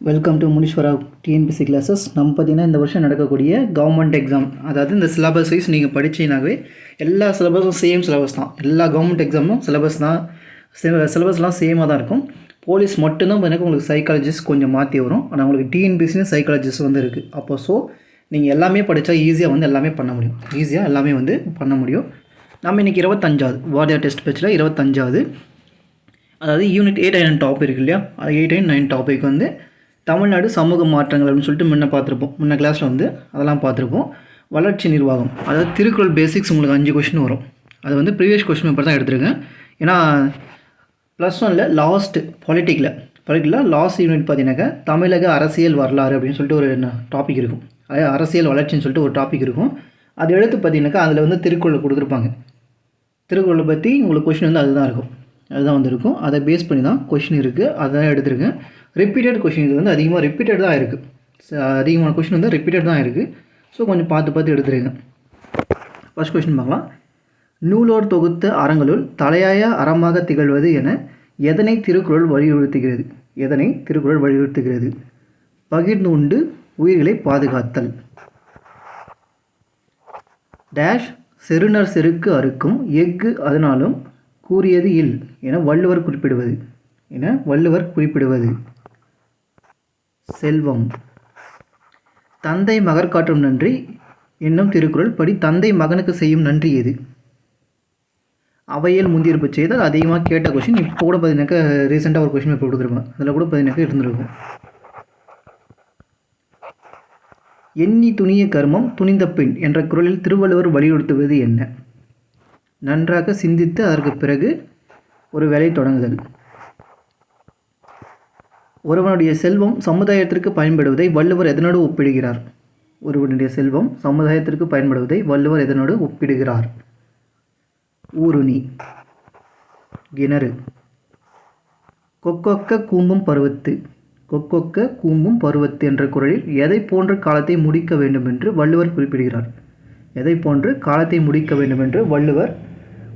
Welcome to Muneeswara TNPSC classes. நம்ம பார்த்திங்கன்னா இந்த வருஷம் நடக்கக்கூடிய கவர்மெண்ட் எக்ஸாம், அதாவது இந்த சிலபஸ் வைஸ் நீங்கள் படிச்சிங்கனாவே எல்லா சிலபஸும் சேம் சிலபஸ் தான். எல்லா கவர்மெண்ட் எக்ஸாமும் சிலபஸ் தான், சிலபஸ்லாம் சேமாக தான் இருக்கும். போலீஸ் மட்டும்தான் பார்த்தீங்கன்னா உங்களுக்கு சைக்காலஜிஸ்ட் கொஞ்சம் மாற்றி வரும். ஆனால் உங்களுக்கு டிஎன்பிசின்னு சைக்காலஜிஸ்ட் வந்து இருக்குது. அப்போ ஸோ நீங்கள் எல்லாமே படித்தா ஈஸியாக வந்து எல்லாமே பண்ண முடியும். ஈஸியாக எல்லாமே வந்து பண்ண முடியும். நம்ம இன்றைக்கி 25வது வார்டியா டெஸ்ட் பேச்சில் 25வது, அதாவது யூனிட் 8 and 9 டாபிக் இருக்கு இல்லையா, அது 8 and 9 டாபிக் வந்து தமிழ்நாடு சமூக மாற்றங்கள் அப்படின்னு சொல்லிட்டு முன்ன பார்த்துருப்போம். முன்ன கிளாஸில் வந்து அதெல்லாம் பார்த்துருப்போம். வளர்ச்சி நிர்வாகம், அதாவது திருக்குறள் பேசிக்ஸ் உங்களுக்கு 5 கொஷின் வரும். அது வந்து ப்ரீவியஸ் கொஷின் பேப்பர் தான் எடுத்துருக்கேன். ஏன்னா +1ல் லாஸ்ட் பொலிட்டிக்கில் லாஸ்ட் யூனிட் பார்த்தீங்கன்னாக்கா தமிழக அரசியல் வரலாறு அப்படின்னு சொல்லிட்டு ஒரு டாபிக் இருக்கும். அதாவது அரசியல் வளர்ச்சின்னு சொல்லிட்டு ஒரு டாபிக் இருக்கும். அது எடுத்து பார்த்தீங்கன்னாக்கா அதில் வந்து திருக்குறள் கொடுத்துருப்பாங்க. திருக்குறளை பற்றி உங்களுக்கு கொஷின் வந்து அதுதான் இருக்கும். அதுதான் வந்து இருக்கும். அதை பேஸ் பண்ணி தான் கொஷின் இருக்குது. அதுதான் எடுத்திருக்கேன். ரிப்பீட்டட் கொஷின் இது வந்து அதிகமாக ரிப்பீட்டட் தான் இருக்குது. அதிகமான கொஷின் வந்து ரிப்பீட்டட் தான் இருக்குது. ஸோ கொஞ்சம் பார்த்து எடுத்துருங்க. ஃபர்ஸ்ட் கொஷின் பார்க்கலாம். நூலோர் தொகுத்த அறங்களுள் தலையாய அறமாக திகழ்வது என எதனை திருக்குறள் வலியுறுத்துகிறது? பகிர்ந்து உண்டு உயிர்களை பாதுகாத்தல். டேஷ் செருணர் செருக்கு அறுக்கும் எஃகு அதனாலும் கூறியது இல் என வள்ளுவர் குறிப்பிடுவது. செல்வம். தந்தை மகர் காட்டும் நன்றி என்னும் திருக்குறள் படி தந்தை மகனுக்கு செய்யும் நன்றி எது? அவையில் முந்தியிருப்பு செய்தால் அதிகமாக கேட்ட கொஷின். இப்போ கூட பார்த்தீங்கன்னாக்கா ரீசெண்டாக ஒரு கொஷின் இப்போ கொடுத்துருப்பேன். அதில் கூட பார்த்தீங்கன்னாக்கா இருந்திருக்கும். எண்ணி துணிய கர்மம் துணிந்த பெண் என்ற குறளில் திருவள்ளுவர் வலியுறுத்துவது என்ன? நன்றாக சிந்தித்து அதற்கு பிறகு ஒரு வேலை தொடங்குதல். ஒருவனுடைய செல்வம் சமுதாயத்திற்கு பயன்படுவதை வள்ளுவர் எதனோடு ஒப்பிடுகிறார்? ஊருணி. கிணறு. கொக்கொக்க கூம்பும் பருவத்து என்ற குறளில் எதை போன்ற காலத்தை முடிக்க வேண்டும் என்று வள்ளுவர்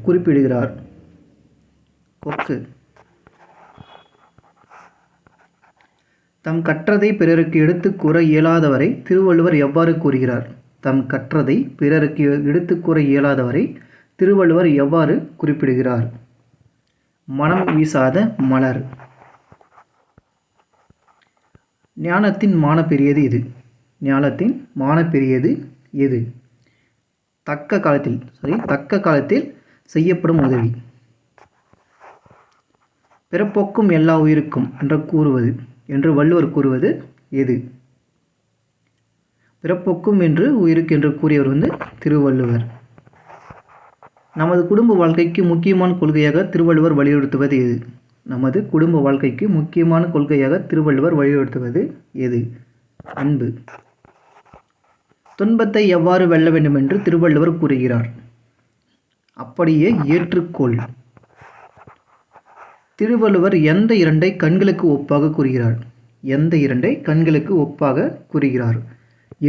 குறிப்பிடுகிறார்? கொக்கு. தம் கற்றதை பிறருக்கு எடுத்துக் கூற இயலாதவரை திருவள்ளுவர் எவ்வாறு குறிப்பிடுகிறார்? மனம் வீசாத மலர். ஞானத்தின் மான பெரியது எது? தக்க காலத்தில் செய்யப்படும் உதவி. பிறப்போக்கும் எல்லா உயிருக்கும் என்று வள்ளுவர் கூறுவது எது? பிறப்போக்கும் என்று உயிருக்கு என்று கூறியவர் வந்து திருவள்ளுவர். நமது குடும்ப வாழ்க்கைக்கு முக்கியமான கொள்கையாக திருவள்ளுவர் வலியுறுத்துவது எது? அன்பு. துன்பத்தை எவ்வாறு வெல்ல வேண்டும் என்று திருவள்ளுவர் கூறுகிறார்? அப்படியே ஏற்றுக்கொள். திருவள்ளுவர் எந்த இரண்டை கண்களுக்கு ஒப்பாக கூறுகிறார்?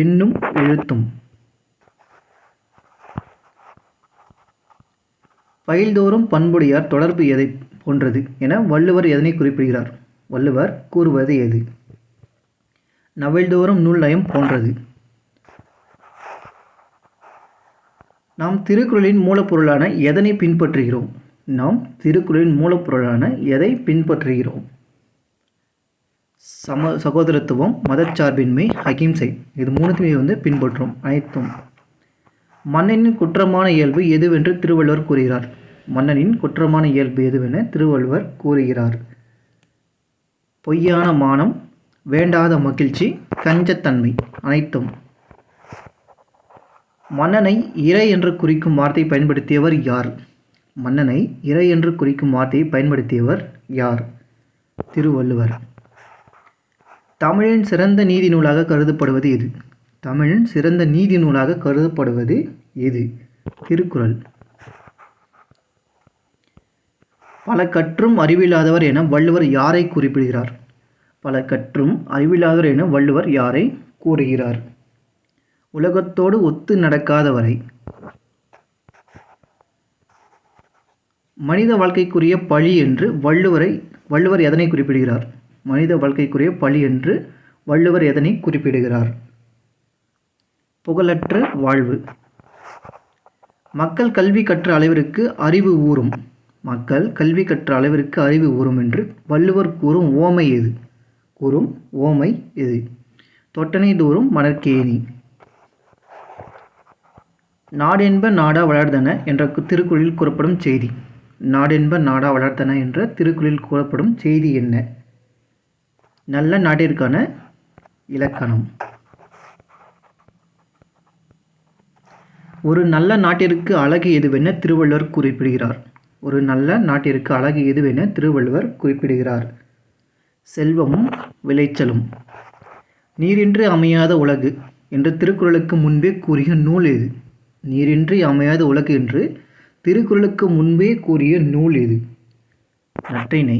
எண்ணும் எழுத்தும். பயில்தோறும் பண்புடையார் தொடர்பு எதை போன்றது என வள்ளுவர் எதனை குறிப்பிடுகிறார்? வள்ளுவர் கூறுவது எது? நவில்தோறும் நூல் நயம் போன்றது. நாம் திருக்குறளின் மூலப்பொருளான எதனை பின்பற்றுகிறோம்? சகோதரத்துவம், மதச்சார்பின்மை, அகிம்சை. இது மூணுத்தையுமே வந்து பின்பற்றும் அனைத்தும். மன்னனின் குற்றமான இயல்பு எதுவென்று திருவள்ளுவர் கூறுகிறார்? பொய்யான மானம், வேண்டாத மகிழ்ச்சி, கஞ்சத்தன்மை. அனைத்தும். மன்னனை இறை என்று குறிக்கும் வார்த்தை பயன்படுத்தியவர் யார்? திருவள்ளுவர். தமிழின் சிறந்த நீதி நூலாக கருதப்படுவது எது? திருக்குறள். பல கற்றும் அறிவில்லாதவர் என வள்ளுவர் யாரை கூறுகிறார்? உலகத்தோடு ஒத்து நடக்காதவரை. மனித வாழ்க்கைக்குரிய பழி என்று வள்ளுவர் எதனை குறிப்பிடுகிறார்? மனித வாழ்க்கைக்குரிய பழி என்று வள்ளுவர் எதனை குறிப்பிடுகிறார்? புகழற்ற வாழ்வு. மக்கள் கல்வி கற்ற அளவிற்கு அறிவு ஊறும். மக்கள் கல்வி கற்ற அளவிற்கு அறிவு ஊறும் என்று வள்ளுவர் கூறும் ஓமை எது? தொட்டனை தூறும் மணற்கேணி. நாடென்ப நாடா வளர்ந்தன என்ற திருக்குறளில் கூறப்படும் செய்தி. நாடென்ப நாடா வளர்ந்தன என்ற திருக்குறளில் கூறப்படும் செய்தி என்ன? நல்ல நாட்டிற்கான இலக்கணம். ஒரு நல்ல நாட்டிற்கு அழகு எதுவென திருவள்ளுவர் குறிப்பிடுகிறார்? செல்வமும் விளைச்சலும். நீரின்றி அமையாத உலகு என்று திருக்குறளுக்கு முன்பே கூறிய நூல் எது? நற்றிணை.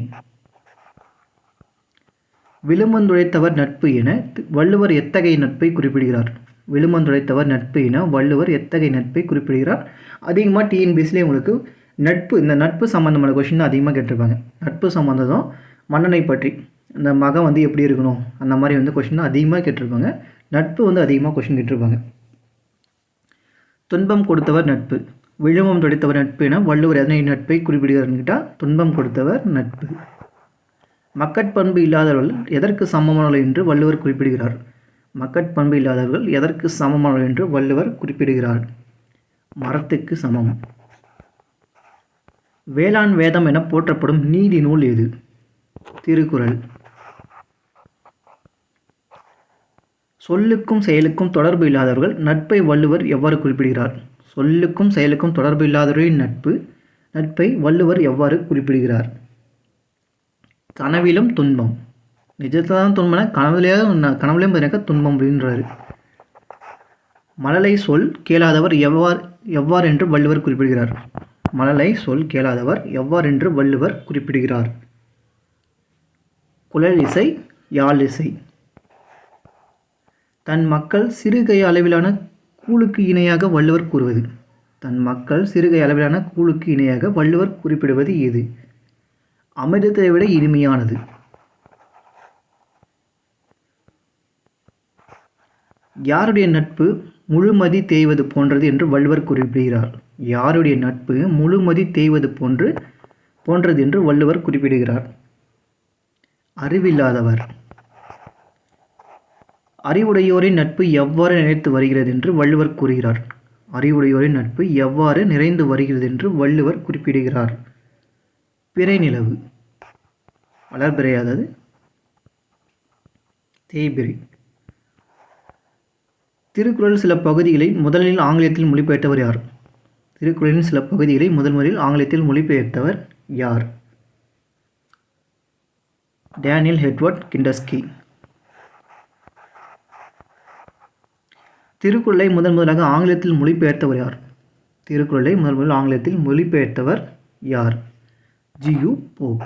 விழுமந்துடைத்தவர் நட்பு என வள்ளுவர் எத்தகைய நட்பை குறிப்பிடுகிறார்? அதிகமாக டிஎன்பிஎஸ்சிலே உங்களுக்கு இந்த நட்பு சம்மந்தமான கொஷின் அதிகமாக கேட்டிருப்பாங்க. நட்பு சம்மந்தம் மன்னனை பற்றி இந்த மகன் எப்படி இருக்கணும் அந்த மாதிரி கொஷின் அதிகமாக கேட்டிருப்பாங்க. நட்பு அதிகமாக கொஷின் கேட்டிருப்பாங்க. துன்பம் கொடுத்தவர் நட்பு. விழுமம் துடைத்தவர் நட்பு என வள்ளுவர் எதனை நட்பை குறிப்பிடுகிறார்னு கேட்டால் துன்பம் கொடுத்தவர் நட்பு. மக்கட்பண்பு இல்லாதவர்கள் எதற்கு சமமானவர்கள் என்று வள்ளுவர் குறிப்பிடுகிறார்? மரத்துக்கு சமம். வேளாண் வேதம் என போற்றப்படும் நீதி நூல் எது? திருக்குறள். சொல்லுக்கும் செயலுக்கும் தொடர்பு இல்லாதவர்கள் நட்பை வள்ளுவர் எவ்வாறு குறிப்பிடுகிறார்? நட்பை வள்ளுவர் எவ்வாறு குறிப்பிடுகிறார்? கனவிலும் துன்பம். நிஜத்தில் தான் துன்பம், கனவுலையும் துன்பம் அப்படின்றாரு. மழலை சொல் கேளாதவர் எவ்வாறு என்று வள்ளுவர் குறிப்பிடுகிறார்? குழல் இசை, யாழ் இசை. தன் மக்கள் சிறுகை அளவிலான கூழுக்கு இணையாக வள்ளுவர் குறிப்பிடுவது எது? அமிர்தத்தை விட இனிமையானது. யாருடைய நட்பு முழுமதி தேய்வது போன்றது என்று வள்ளுவர் குறிப்பிடுகிறார்? அறிவில்லாதவர். அறிவுடையோரின் நட்பு எவ்வாறு நிறைந்து வருகிறது என்று வள்ளுவர் குறிப்பிடுகிறார்? பிறை நிலவு. வளர்பிறை, அதாவது தேய்பிறை. திருக்குறள் சில பகுதிகளை முதலில் ஆங்கிலத்தில் மொழிபெயர்த்தவர் யார்? Daniel Edward Kindersley. திருக்குறளை முதலாக ஆங்கிலத்தில் மொழிபெயர்த்தவர் யார்? G U Pope.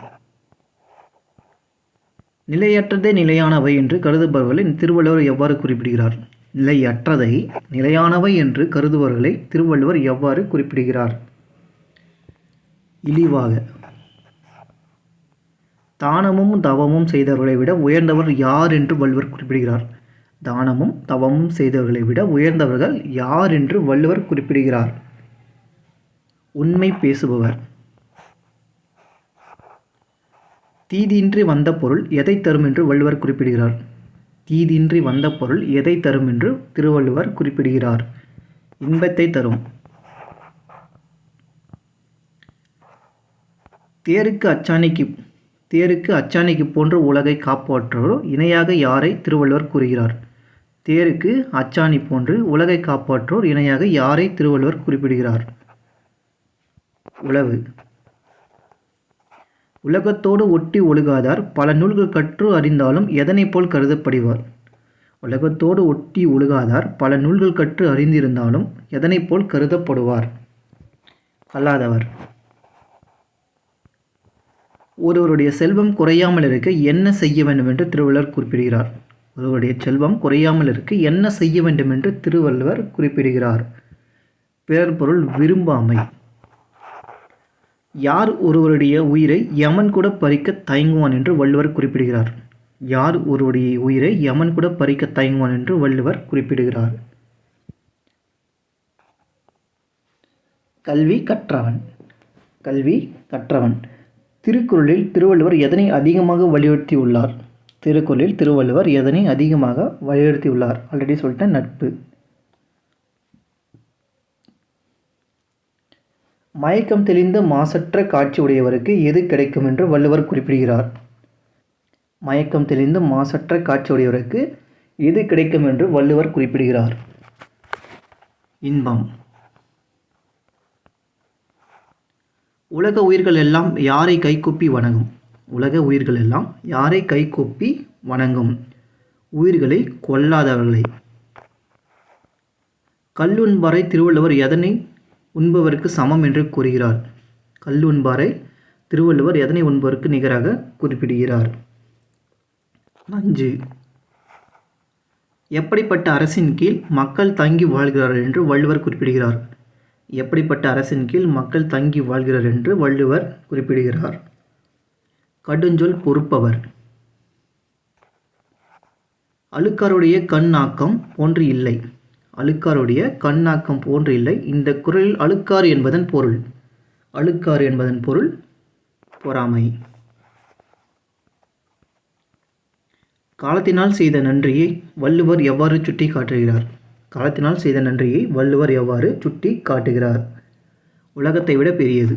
நிலையற்றதே நிலையானவை என்று கருதுபவர்களை திருவள்ளுவர் எவ்வாறு குறிப்பிடுகிறார்? நிலையானவை என்று கருதுபவர்களை திருவள்ளுவர் எவ்வாறு குறிப்பிடுகிறார்? இழிவாக. தானமும் தவமும் செய்தவர்களை விட உயர்ந்தவர் யார் என்று வள்ளுவர் குறிப்பிடுகிறார்? உண்மை பேசுபவர். தீதின்றி வந்த பொருள் எதை தரும் என்று வள்ளுவர் குறிப்பிடுகிறார்? இன்பத்தை தரும். தேருக்கு அச்சாணிக்கு போன்ற உலகை காப்பாற்றுவோர் இணையாக யாரை திருவள்ளுவர் கூறுகிறார்? உளவு. உலகத்தோடு ஒட்டி ஒழுகாதார் பல நூல்கள் கற்று அறிந்தாலும் எதனை போல் கருதப்படுவார்? கல்லாதவர். ஒருவருடைய செல்வம் குறையாமல் இருக்க என்ன செய்ய வேண்டும் என்று திருவள்ளுவர் குறிப்பிடுகிறார்? பிறர் பொருள் விரும்பாமை. யார் ஒருவருடைய உயிரை யமன் கூட பறிக்க தயங்குவான் என்று வள்ளுவர் குறிப்பிடுகிறார்? யார் ஒருவருடைய உயிரை யமன் கூட பறிக்க தயங்குவான் என்று வள்ளுவர் குறிப்பிடுகிறார்? கல்வி கற்றவன். கல்வி கற்றவன். திருக்குறளில் திருவள்ளுவர் எதனை அதிகமாக வலியுறுத்தியுள்ளார்? திருக்குறளில் திருவள்ளுவர் எதனை அதிகமாக வலியுறுத்தியுள்ளார்? ஆல்ரெடி சொல்லிட்டேன், நட்பு. மயக்கம் தெளிந்த மாசற்ற காட்சி உடையவருக்கு எது கிடைக்கும் என்று வள்ளுவர் குறிப்பிடுகிறார்? மயக்கம் தெளிந்த மாசற்ற காட்சி உடையவருக்கு எது கிடைக்கும் என்று வள்ளுவர் குறிப்பிடுகிறார்? இன்பம். உலக உயிர்கள் எல்லாம் யாரை கைகூப்பி வணங்கும்? உலக உயிர்கள் எல்லாம் யாரை கைகூப்பி வணங்கும்? உயிர்களை கொல்லாதவர்களை. கல்லுண்பாரை திருவள்ளுவர் எதனை உண்பவருக்கு சமம் என்று கூறுகிறார்? கல்லுண்பாரை திருவள்ளுவர் எதனை உண்பவருக்கு நிகராக குறிப்பிடுகிறார்? நஞ்சு. எப்படிப்பட்ட அரசின் கீழ் மக்கள் தங்கி வாழ்கிறார்கள் என்று வள்ளுவர் குறிப்பிடுகிறார்? எப்படிப்பட்ட அரசின் கீழ் மக்கள் தங்கி வாழ்கிறார் என்று வள்ளுவர் குறிப்பிடுகிறார்? கடுஞ்சொல் பொறுப்பவர். அழுக்காருடைய கண்ணாக்கம் போன்று இல்லை. அழுக்காருடைய கண்ணாக்கம் போன்று இல்லை. இந்த குறளில் அழுக்காறு என்பதன் பொருள். அழுக்காறு என்பதன் பொருள் பொறாமை. காலத்தினால் செய்த நன்றியை வள்ளுவர் எவ்வாறு சுட்டி காட்டுகிறார்? காலத்தினால் செய்த நன்றியை வள்ளுவர் எவ்வாறு சுட்டி காட்டுகிறார்? உலகத்தை விட பெரியது.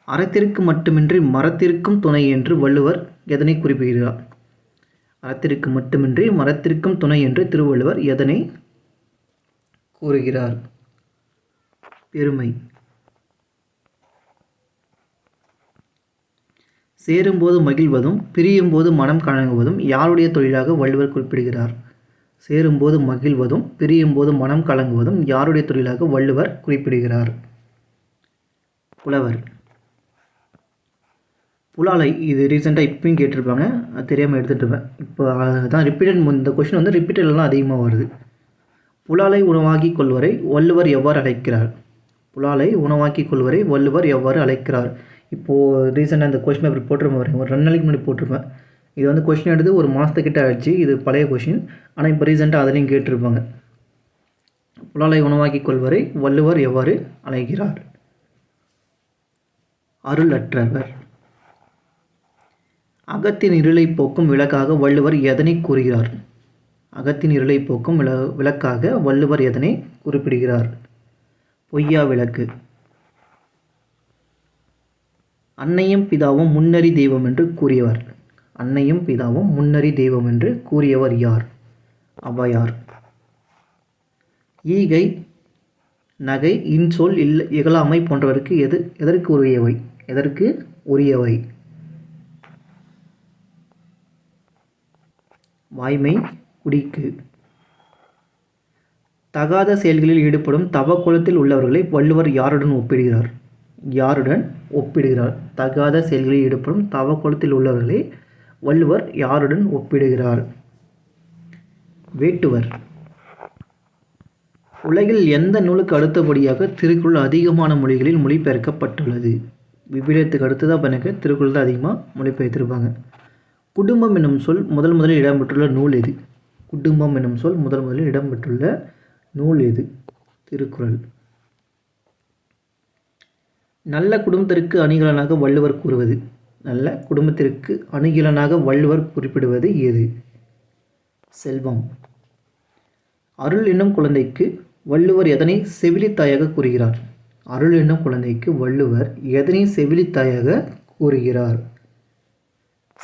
அறத்திற்கு மட்டுமின்றி மரத்திற்கும் துணை என்று வள்ளுவர் எதனை குறிப்பிடுகிறார்? அறத்திற்கு மட்டுமின்றி மரத்திற்கும் துணை என்று திருவள்ளுவர் எதனை கூறுகிறார்? பெருமை. சேரும்போது மகிழ்வதும் பிரியும்போது மனம் கலங்குவதும் யாருடைய தொழிலாக வள்ளுவர் குறிப்பிடுகிறார்? சேரும்போது மகிழ்வதும் பிரியும்போது மனம் கலங்குவதும் யாருடைய தொழிலாக வள்ளுவர் குறிப்பிடுகிறார்? புலவர். புலாலை இது ரீசெண்டாக இப்பயும் கேட்டிருப்பாங்க, அது தெரியாமல் எடுத்துகிட்டு இருப்பேன். இப்போ அதான் ரிப்பீட்டட். இந்த கொஷின் வந்து ரிப்பீட்டட்லாம் அதிகமாக வருது. புலாலை உணவாக்கி கொள்வரை வள்ளுவர் எவ்வாறு அழைக்கிறார்? புலாலை உணவாக்கி கொள்வரை வள்ளுவர் எவ்வாறு அழைக்கிறார்? இப்போது ரீசெண்டாக இந்த கொஷின் பேப்பர் போட்டிருப்பேன், ஒரு 2 நாளைக்கு முன்னாடி போட்டிருப்பேன். இது வந்து கொஷின் எடுத்து ஒரு மாதத்துக்கிட்ட ஆயிடுச்சு. இது பழைய கொஷின், ஆனால் இப்போ ரீசெண்டாக அதிலையும் கேட்டிருப்பாங்க. புலாலை உணவாக்கி கொள்வரை வள்ளுவர் எவ்வாறு அழைக்கிறார்? அருளற்றவர். அகத்தின் இருளை போக்கும் விளக்காக வள்ளுவர் எதனை கூறுகிறார்? அகத்தின் இருளை போக்கும் விளக்காக வள்ளுவர் எதனை குறிப்பிடுகிறார்? பொய்யா விளக்கு. அன்னையும் பிதாவும் முன்னறி தெய்வம் என்று கூறியவர். அன்னையும் பிதாவும் முன்னறி தெய்வம் என்று கூறியவர் யார்? ஔவையார். ஈகை, நகை, இன்சொல், இகழாமை போன்றவருக்கு எதற்கு உரியவை? எதற்கு உரியவை? வாய்மை, குடிக்கு. தகாத செயல்களில் ஈடுபடும் தவக்குலத்தில் உள்ளவர்களை வள்ளுவர் யாருடன் ஒப்பிடுகிறார்? யாருடன் ஒப்பிடுகிறார்? தகாத செயல்களில் ஈடுபடும் தவக்குலத்தில் உள்ளவர்களை வள்ளுவர் யாருடன் ஒப்பிடுகிறார்? வேட்டுவர். உலகில் எந்த நூலுக்கு அடுத்தபடியாக திருக்குறள் அதிகமான மொழிகளில் மொழிபெயர்க்கப்பட்டுள்ளது? விவிலியத்துக்கு அடுத்ததாக எனக்கு திருக்குறள் தான் அதிகமாக மொழிபெயர்த்திருப்பாங்க. குடும்பம் என்னும் சொல் முதலில் இடம்பெற்றுள்ள நூல் எது? குடும்பம் என்னும் சொல் முதலில் இடம்பெற்றுள்ள நூல் எது? திருக்குறள். நல்ல குடும்பத்திற்கு அணிகலனாக வள்ளுவர் கூறுவது. நல்ல குடும்பத்திற்கு அணிகலனாக வள்ளுவர் குறிப்பிடுவது எது? செல்வம். அருள் என்னும் குழந்தைக்கு வள்ளுவர் எதனை செவிலித்தாயாக கூறுகிறார்? அருள் என்னும் குழந்தைக்கு வள்ளுவர் எதனை செவிலித்தாயாக கூறுகிறார்?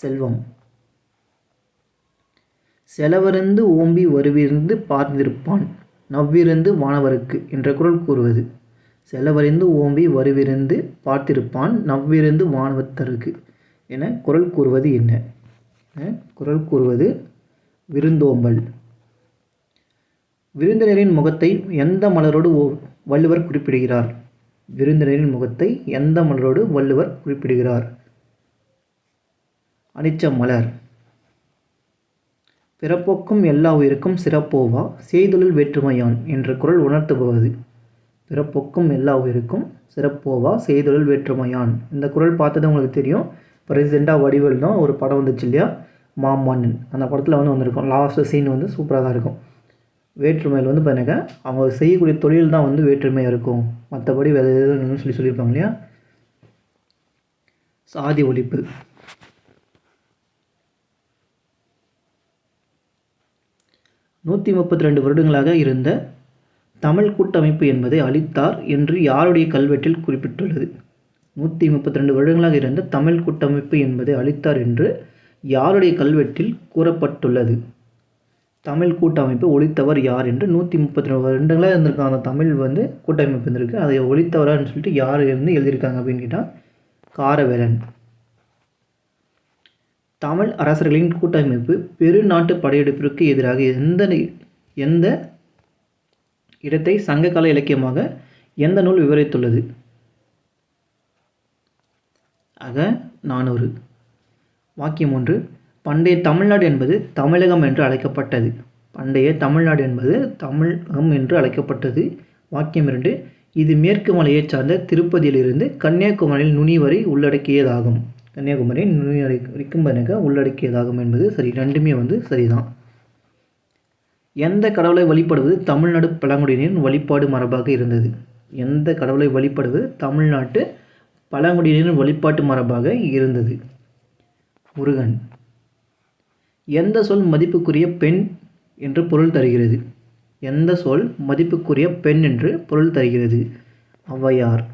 செல்வம். செலவருந்து ஓம்பி வருவிருந்து பார்த்திருப்பான் நவ்விருந்து வானவருக்கு என்ற குறள் கூறுவது. செலவறிந்து ஓம்பி வருவிருந்து பார்த்திருப்பான் நவ்விருந்து வானவத்தருக்கு என குறள் கூறுவது என்ன? குறள் கூறுவது விருந்தோம்பல். விருந்தினரின் முகத்தை எந்த மலரோடு வள்ளுவர் குறிப்பிடுகிறார்? விருந்தினரின் முகத்தை எந்த மலரோடு வள்ளுவர் குறிப்பிடுகிறார்? அனிச்ச மலர். பிறப்போக்கும் எல்லா உயிருக்கும் சிறப்போவா செய்தொழில் வேற்றுமையான் என்ற குறள் உணர்த்துபவது. பிறப்போக்கும் எல்லா உயிருக்கும் சிறப்போவா செய்தொழில் வேற்றுமையான். இந்த குறள் பார்த்தது உங்களுக்கு தெரியும். பிரசிடெண்ட்டாக வடிவேல் தான் ஒரு படம் வந்துச்சு இல்லையா, மாமன்னன், அந்த படத்தில் வந்து வந்திருக்கும். லாஸ்ட்டு சீன் வந்து சூப்பராக தான் இருக்கும். வேற்றுமையில் வந்து பார்த்தீங்கன்னா அவங்க செய்யக்கூடிய தொழில் தான் வந்து வேற்றுமையாக இருக்கும், மற்றபடி வேறு எதுவும் சொல்லியிருப்பாங்க இல்லையா. சாதி ஒழிப்பு. 132 வருடங்களாக இருந்த தமிழ் கூட்டமைப்பு என்பதை அழித்தார் என்று யாருடைய கல்வெட்டில் குறிப்பிட்டுள்ளது? 132 வருடங்களாக இருந்த தமிழ் கூட்டமைப்பு என்பதை அழித்தார் என்று யாருடைய கல்வெட்டில் கூறப்பட்டுள்ளது? தமிழ் கூட்டமைப்பு ஒழித்தவர் யார் என்று 132 வருடங்களாக இருந்திருக்காங்க. அந்த தமிழ் வந்து கூட்டமைப்பு இருந்திருக்கு, அதை ஒழித்தவரான்னு சொல்லிட்டு யார் இருந்து எழுதியிருக்காங்க அப்படின்னு கேட்டால் காரவேலன். தமிழ் அரசர்களின் கூட்டமைப்பு பெருநாட்டு படையெடுப்பிற்கு எதிராக எந்த இடத்தை சங்ககால இலக்கியமாக எந்த நூல் விவரித்துள்ளது? அகநானூறு. வாக்கியம் 1. பண்டைய தமிழ்நாடு என்பது தமிழகம் என்று அழைக்கப்பட்டது. பண்டைய தமிழ்நாடு என்பது தமிழகம் என்று அழைக்கப்பட்டது. வாக்கியம் 2. இது மேற்கு மலையை சார்ந்த திருப்பதியிலிருந்து கன்னியாகுமரியில் நுனி வரை உள்ளடக்கியதாகும். கன்னியாகுமரியை நுனி வரைக்கும் உள்ளடக்கியதாகும் என்பது சரி. ரெண்டுமே வந்து சரிதான். எந்த கடவுளை வழிபடுவது தமிழ்நாடு பழங்குடியினரின் வழிபாடு மரபாக இருந்தது? எந்த கடவுளை வழிபடுவது தமிழ்நாட்டு பழங்குடியினரின் வழிபாட்டு மரபாக இருந்தது? முருகன். எந்த சொல் மதிப்புக்குரிய பெண் என்று பொருள் தருகிறது? எந்த சொல் மதிப்புக்குரிய பெண் என்று பொருள் தருகிறது? ஔவையார்.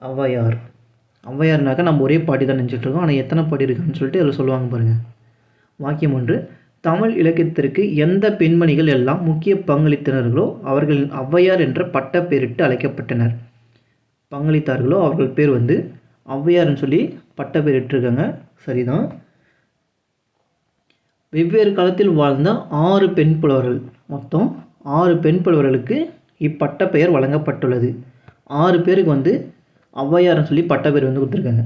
ஔவையார். ஔவையார்னாக்கா நம்ம ஒரே பாட்டி தான் நினச்சிட்ருக்கோம், ஆனால் எத்தனை பாட்டி இருக்குன்னு சொல்லிட்டு அதில் சொல்லுவாங்க பாருங்கள். வாக்கியம் 1. தமிழ் இலக்கியத்திற்கு எந்த பெண்மணிகள் எல்லாம் முக்கிய பங்களித்தனர்களோ அவர்கள் ஔவையார் என்ற பட்ட பெயரிட்டு அழைக்கப்பட்டனர்? பங்களித்தார்களோ அவர்கள் பேர் வந்து ஔவையார்னு சொல்லி பட்ட பெயரிட்டிருக்காங்க. சரிதான். வெவ்வேறு காலத்தில் வாழ்ந்த 6 பெண் புலவர்கள், மொத்தம் 6 பெண் புலவர்களுக்கு இப்பட்ட பெயர் வழங்கப்பட்டுள்ளது. 6 பேருக்கு வந்து ஔவையார்னு சொல்லி பட்ட பேர் வந்து கொடுத்துருக்காங்க.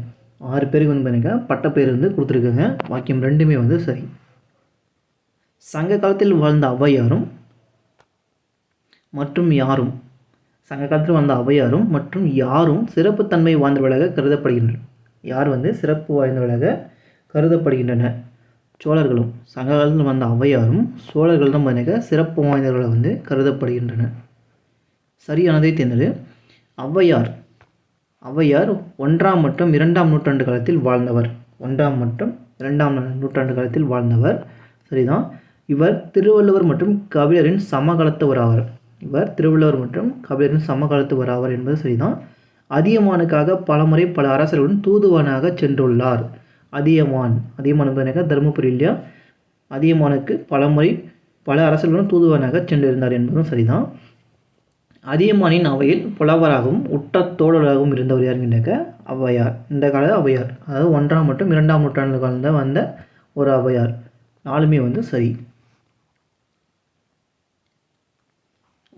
6 பேருக்கு வந்து பார்த்தீங்கன்னா பட்ட பேர் வந்து கொடுத்துருக்காங்க. வாக்கியம் ரெண்டுமே வந்து சரி. சங்க காலத்தில் வாழ்ந்த ஔவையாரும் மற்றும் யாரும், சங்க காலத்தில் வாழ்ந்த ஔவையாரும் மற்றும் யாரும் சிறப்புத்தன்மை வாய்ந்தவர்களாக கருதப்படுகின்றனர்? யார் வந்து சிறப்பு வாய்ந்தவர்களாக கருதப்படுகின்றன? சோழர்களும். சங்க காலத்தில் வந்த ஔவையாரும் சோழர்கள் தான் பார்த்தீங்கன்னா சிறப்பு வாய்ந்தவர்களாக வந்து கருதப்படுகின்றன. சரியானதை தேர்ந்தெடு. ஔவையார். ஔவையார் 1ஆம் மற்றும் 2ஆம் நூற்றாண்டு காலத்தில் வாழ்ந்தவர். 1ஆம் மற்றும் 2ஆம் நூற்றாண்டு காலத்தில் வாழ்ந்தவர். சரிதான். இவர் திருவள்ளுவர் மற்றும் கபிலரின் சமகாலத்தவர் ஆவார். இவர் திருவள்ளுவர் மற்றும் கபிலரின் சமகாலத்தவர் ஆவார் என்பது சரிதான். அதியமானுக்காக பலமுறை பல அரசர்களுடன் தூதுவனாக சென்றுள்ளார். அதியமான். அதியமான் என்பதனாக தருமபுரி இல்லையா, அதியமானுக்கு பலமுறை பல அரசர்களுடன் தூதுவனாக சென்றிருந்தார் என்பதும் சரிதான். அதியமானின் அவையில் புலவராகவும் உற்ற தோழராகவும் இருந்தவர் யாருங்கன்னாக்க ஔவையார். இந்த கால ஔவையார், அதாவது 1ஆம் மற்றும் 2ஆம் நூற்றாண்டு காலத்தில் வந்த ஒரு ஔவையார். 4மே வந்து சரி.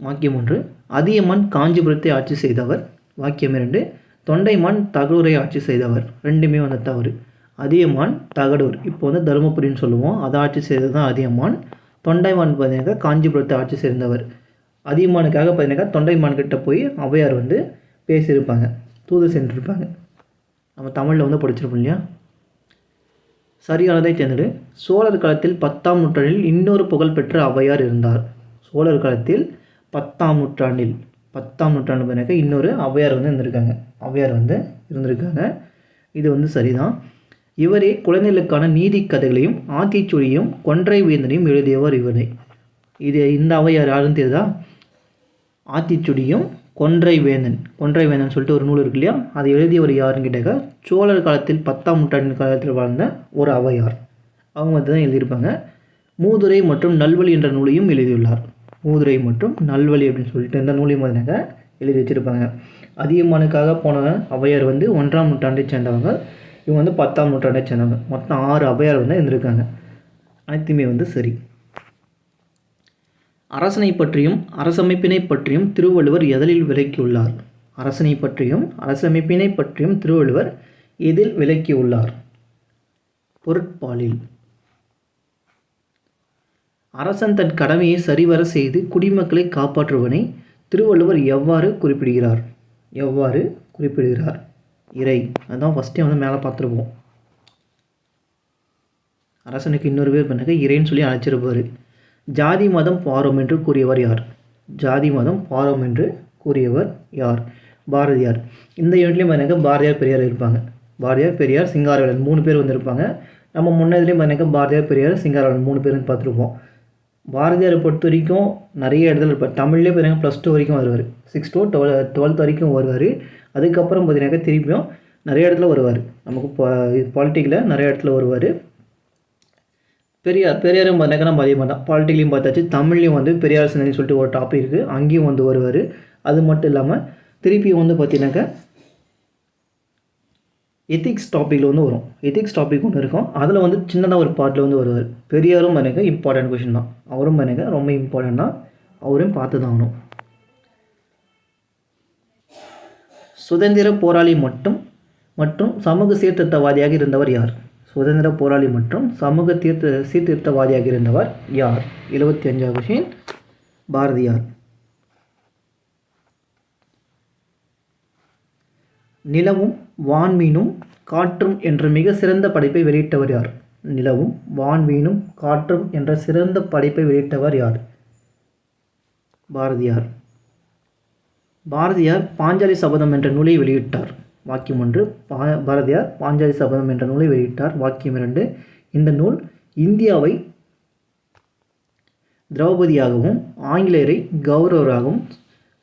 வாக்கியம் 1. அதியமான் காஞ்சிபுரத்தை ஆட்சி செய்தவர். வாக்கியம் 2. தொண்டைமான் தகடூரை ஆட்சி செய்தவர். ரெண்டுமே வந்து தவறு. அதியமான் தகடூர், இப்போ வந்து தருமபுரின்னு சொல்லுவோம், அதை ஆட்சி செய்தது தான் அதியமான். தொண்டைமான் பார்த்தீங்கன்னா காஞ்சிபுரத்தை ஆட்சி செய்தவர். அதியமானுக்காக பார்த்தீங்கன்னா தொண்டைமான் கிட்ட போய் ஔவையார் வந்து பேசியிருப்பாங்க, தூது சென்றிருப்பாங்க. நம்ம தமிழில் வந்து படிச்சிருப்போம் இல்லையா. சரியானதை தேர்ந்தெடு. சோழர் காலத்தில் 10ஆம் நூற்றாண்டில் இன்னொரு புகழ்பெற்ற ஔவையார் இருந்தார். சோழர் காலத்தில் 10ஆம் நூற்றாண்டில், 10ஆம் நூற்றாண்டு பார்த்தீங்கன்னா இன்னொரு ஔவையார் வந்து இருந்திருக்காங்க. ஔவையார் வந்து இருந்திருக்காங்க. இது வந்து சரிதான். இவரே குழந்தைகளுக்கான நீதி கதைகளையும் ஆத்திச்சூடியும் கொன்றை வேந்தனையும் எழுதியவர் இவரே. இந்த ஔவையார் யாருன்னு தெரியுதா? ஆத்திச்சூடியும் கொன்றை வேந்தன் சொல்லிட்டு ஒரு நூல் இருக்கு இல்லையா, அதை எழுதியவர் யாருன்னு கேட்டாக்கா சோழர் காலத்தில் 10ஆம் நூற்றாண்டு காலத்தில் வாழ்ந்த ஒரு ஔவையார். அவங்க வந்து தான் எழுதியிருப்பாங்க. மூதுரை மற்றும் நல்வழி என்ற நூலையும் எழுதியுள்ளார். மூதுரை மற்றும் நல்வழி அப்படின்னு சொல்லிட்டு இந்த நூலையும் பார்த்தீங்கன்னா எழுதி வச்சுருப்பாங்க. அதியமானுக்காக போன ஔவையார் வந்து 1ஆம் நூற்றாண்டை சேர்ந்தவங்க. இவங்க வந்து 10ஆம் நூற்றாண்டை சேர்ந்தவங்க. மொத்தம் 6 ஔவையார் வந்து இருந்திருக்காங்க. அனைத்துமே வந்து சரி. அரசனை பற்றியும் அரசமைப்பினை பற்றியும் திருவள்ளுவர் எதில் விளக்கியுள்ளார்? அரசனை பற்றியும் அரசமைப்பினை பற்றியும் திருவள்ளுவர் எதில் விளக்கியுள்ளார்? பொருட்பாலில். அரசன் தன் கடமையை சரிவர செய்து குடிமக்களை காப்பாற்றுவனை திருவள்ளுவர் எவ்வாறு குறிப்பிடுகிறார்? இறை. அதுதான் ஃபஸ்ட்டே வந்து மேலே பார்த்துருப்போம். அரசனுக்கு இன்னொரு பேர் பண்ணாக்க இறைன்னு சொல்லி அழைச்சிருப்பார். ஜாதி மதம் பாரோம் என்று கூறியவர் யார்? ஜாதி மதம் பாரோம் என்று கூறியவர் யார்? பாரதியார். இந்த யூனிட்லேயும் பார்த்தீங்க பாரதியார் பெரியார் இருப்பாங்க. பாரதியார் பெரியார் சிங்காரவேலன் 3 பேர் வந்திருப்பாங்க. நம்ம முன்னதுலேயும் பார்த்தீங்கன்னா பாரதியார் பெரியார் சிங்காரவேலன் 3 பேரும் பார்த்துருப்போம். பாரதியாரை பொறுத்த வரைக்கும் நிறைய இடத்துல இருப்பார். தமிழ்லேயே பார்த்தீங்கன்னா +2 வரைக்கும் வருவார். 6 to 12th வரைக்கும் வருவார். அதுக்கப்புறம் பார்த்தீங்கன்னாக்கா திருப்பியும் நிறைய இடத்துல வருவார். நமக்கு பாலிட்டிக்கில் நிறைய இடத்துல வருவார். பெரியாரும் பார்த்தீங்கன்னா நம்ம அதே மாதிரி தான் பாலிட்டிக்லையும் பார்த்தாச்சு. தமிழ்லையும் வந்து பெரியார் சிந்தனைன்னு சொல்லிட்டு ஒரு டாபிக் இருக்குது, அங்கேயும் வந்து வருவார். அது மட்டும் இல்லாமல் திருப்பியும் வந்து பார்த்தீங்கன்னாக்கா எத்திக்ஸ் டாப்பிக்கில் வந்து வரும். எத்திக்ஸ் டாபிக் ஒன்று இருக்கும், அதில் வந்து சின்னதாக ஒரு பார்ட்டில் வந்து வருவார். பெரியாரும் எனக்கு இம்பார்ட்டன்ட் கொஷின் தான், அவரும் எனக்கு ரொம்ப இம்பார்ட்டன்ட் தான், அவரையும் பார்த்து தான் ஆகணும். சுதந்திர போராளி மற்றும் சமூக சீர்திருத்தவாதியாக இருந்தவர் யார்? சுதந்திர போராளி மற்றும் சமூக சீர்திருத்தவாதியாக இருந்தவர் யார்? 75வது கொஷின். பாரதியார். நிலவும் வான்மீனும் காற்றும் என்ற மிக சிறந்த படைப்பை வெளியிட்டவர் யார்? நிலவும் வான்மீனும் காற்றும் என்ற சிறந்த படைப்பை வெளியிட்டவர் யார்? பாரதியார். பாரதியார் பாஞ்சாலி சபதம் என்ற நூலை வெளியிட்டார். வாக்கியம் 1. பாரதியார் பாஞ்சாலி சபதம் என்ற நூலை வெளியிட்டார். வாக்கியம் 2. இந்த நூல் இந்தியாவை திரௌபதியாகவும் ஆங்கிலேயரை கௌரவராகவும்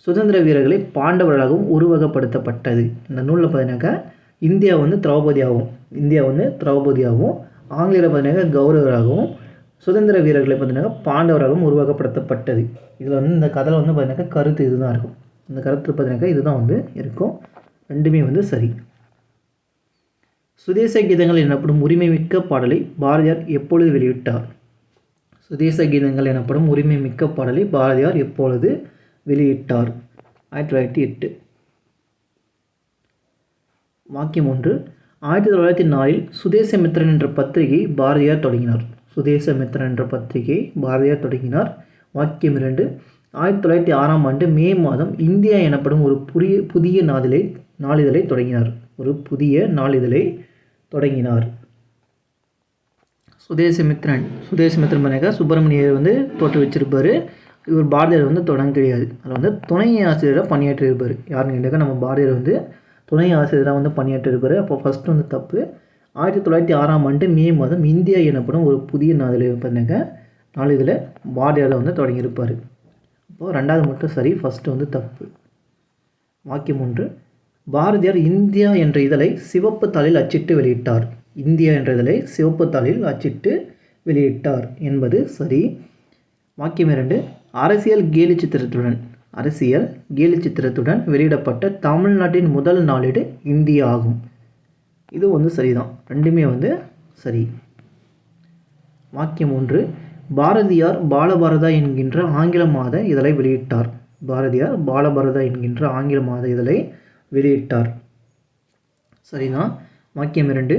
சுதந்திர வீரர்களை பாண்டவர்களாகவும் உருவகப்படுத்தப்பட்டது. இந்த நூலில் பார்த்தீங்கன்னாக்கா இந்தியா வந்து திரௌபதியாகவும் ஆங்கிலேயரை பார்த்தீங்கன்னா கௌரவராகவும் சுதந்திர வீரர்களை பார்த்தீங்கன்னா பாண்டவராகவும் உருவகப்படுத்தப்பட்டது. இதில் வந்து இந்த கதையில் வந்து பார்த்தீங்கன்னாக்கா கருத்து இதுதான் இருக்கும். இந்த கருத்து பார்த்தீங்கன்னாக்கா இதுதான் வந்து இருக்கும். ரெண்டுமே வந்து சரி. சுதேச கீதங்கள் எனப்படும் உரிமை மிக்க பாடலை பாரதியார் எப்பொழுது வெளியிட்டார்? சுதேச கீதங்கள் எனப்படும் உரிமை மிக்க பாடலை பாரதியார் எப்பொழுது வெளியிட்டார்? 1908. வாக்கியம் 1. 1904 சுதேசமித்திரன் என்ற பத்திரிகை பாரதியார் தொடங்கினார். சுதேசமித்திரன் என்ற பத்திரிகை பாரதியார் தொடங்கினார். வாக்கியம் 2. 1906 மே மாதம் இந்தியா எனப்படும் ஒரு புதிய நாளிதழை தொடங்கினார். ஒரு புதிய நாளிதழை தொடங்கினார். சுதேசமித்திரன் பண்ணாக்கா சுப்பிரமணியர் வந்து தோற்று வச்சிருப்பார். இவர் பாரதியார் வந்து தொடங்க கிடையாது. அதில் வந்து துணை ஆசிரியராக பணியாற்றியிருப்பார். யாருன்னு கேட்டாக்கா நம்ம பாரதியார் வந்து துணை ஆசிரியராக வந்து பணியாற்றியிருப்பார். அப்போ ஃபஸ்ட்டு வந்து தப்பு. 1906 மே மாதம் இந்தியா எனப்படும் ஒரு புதிய நாளிதழை பாரதியார் வந்து தொடங்கியிருப்பார். அப்போது 2வது மட்டும் சரி, ஃபஸ்ட்டு வந்து தப்பு. வாக்கியம் 1. பாரதியார் இந்தியா என்ற இதழை சிவப்பு தாளில் அச்சிட்டு வெளியிட்டார். இந்தியா என்ற இதழை சிவப்பு தாளில் அச்சிட்டு வெளியிட்டார் என்பது சரி. வாக்கியம் 2. அரசியல் கேலி சித்திரத்துடன் வெளியிடப்பட்ட தமிழ்நாட்டின் முதல் நாளேடு இந்தியா ஆகும். இது வந்து சரிதான், ரெண்டுமே வந்து சரி. வாக்கியம் 1. பாரதியார் பாலபாரதா என்கின்ற ஆங்கில மாத இதழை வெளியிட்டார். பாரதியார் பாலபாரதா என்கின்ற ஆங்கில மாத இதழை வெளியிட்டார். சரிதான். வாக்கியம் 2.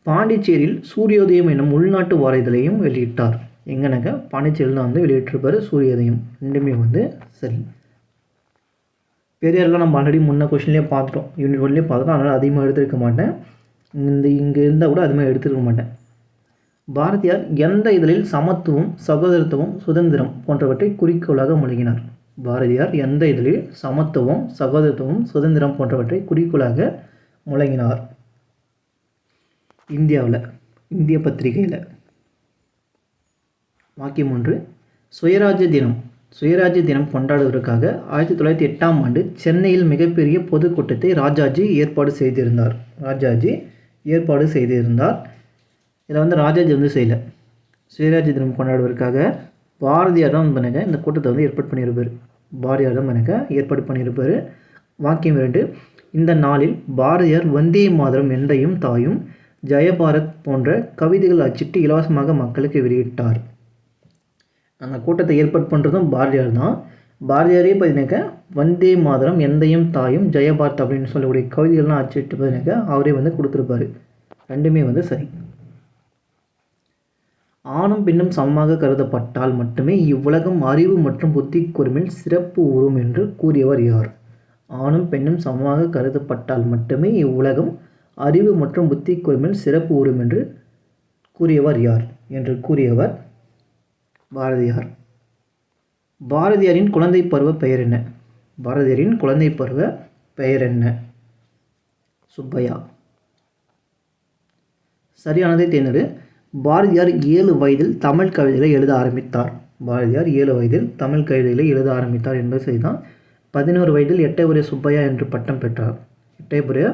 பாண்டிச்சேரியில் சூரியோதயம் என்னும் உள்நாட்டு வார இதழையும் வெளியிட்டார். எங்கனாக்க பாண்டிச்சேரியில் தான் வந்து வெளியிட்டிருப்பார் சூரியோதயம். ரெண்டுமே வந்து சரி. பெரியாரெலாம் நம்ம ஆல்ரெடி முன்ன கொஷின்லேயே பார்த்துட்டோம், யூனிட் 1லேயே பார்த்துட்டோம். அதனால் அதிகமாக எடுத்துருக்க மாட்டேன். இங்கே இருந்தால் கூட அதுமாதிரி எடுத்துருக்க மாட்டேன். பாரதியார் எந்த இதழில் சமத்துவம், சகோதரத்துவம், சுதந்திரம் போன்றவற்றை குறிக்கோளாக முழங்கினார்? பாரதியார் எந்த இதழில் சமத்துவம், சகோதரத்துவம், சுதந்திரம் போன்றவற்றை குறிக்கோளாக முழங்கினார்? இந்திய பத்திரிகையில். வாக்கியம் 1. சுயராஜ்ய தினம் கொண்டாடுவதற்காக 1908 சென்னையில் மிகப்பெரிய பொதுக்கூட்டத்தை ராஜாஜி ஏற்பாடு செய்திருந்தார். இதில் வந்து ராஜாஜி வந்து செய்யலை. சுயராஜ்ய தினம் கொண்டாடுவதற்காக பாரதியார் தான் பண்ணுங்க இந்த கூட்டத்தை வந்து ஏற்பாடு பண்ணியிருப்பார். வாக்கியம் 2. இந்த நாளில் பாரதியார் வந்தே மாதரம் எந்தையும் தாயும், ஜெயபாரத் போன்ற கவிதைகள் அச்சிட்டு இலவசமாக மக்களுக்கு வெளியிட்டார். அந்த கூட்டத்தை ஏற்பாடு பண்ணுறதும் பாரதியார் தான். பாரதியாரே பார்த்தீங்கன்னாக்கா வந்தே மாதரம் எந்தையும் தாயும் ஜெயபாரத் அப்படின்னு சொல்லக்கூடிய கவிதைகள்லாம் அச்சிட்டு பார்த்தீங்கன்னாக்கா அவரே வந்து கொடுத்துருப்பார். ரெண்டுமே வந்து சரி. ஆணும் பெண்ணும் சமமாக கருதப்பட்டால் மட்டுமே இவ்வுலகம் அறிவு மற்றும் புத்தி கூர்மையில் சிறப்பு உறும் என்று கூறியவர் யார்? ஆணும் பெண்ணும் சமமாக கருதப்பட்டால் மட்டுமே இவ்வுலகம் அறிவு மற்றும் புத்தி கூர்மையில் சிறப்பு உறும் என்று கூறியவர் யார் என்று கூறியவர் பாரதியார். பாரதியாரின் குழந்தை பருவ பெயர் என்ன? பாரதியாரின் குழந்தை பருவ பெயர் என்ன? சுப்பையா. சரியானதை தேர்ந்தெடு. பாரதியார் 7 வயதில் தமிழ் கவிதைகளை எழுத ஆரம்பித்தார். பாரதியார் 7 வயதில் தமிழ் கவிதைகளை எழுத ஆரம்பித்தார் என்பது சரிதான். 11 வயதில் எட்டயபுரிய சுப்பையா என்று பட்டம் பெற்றார். எட்டயபுரிய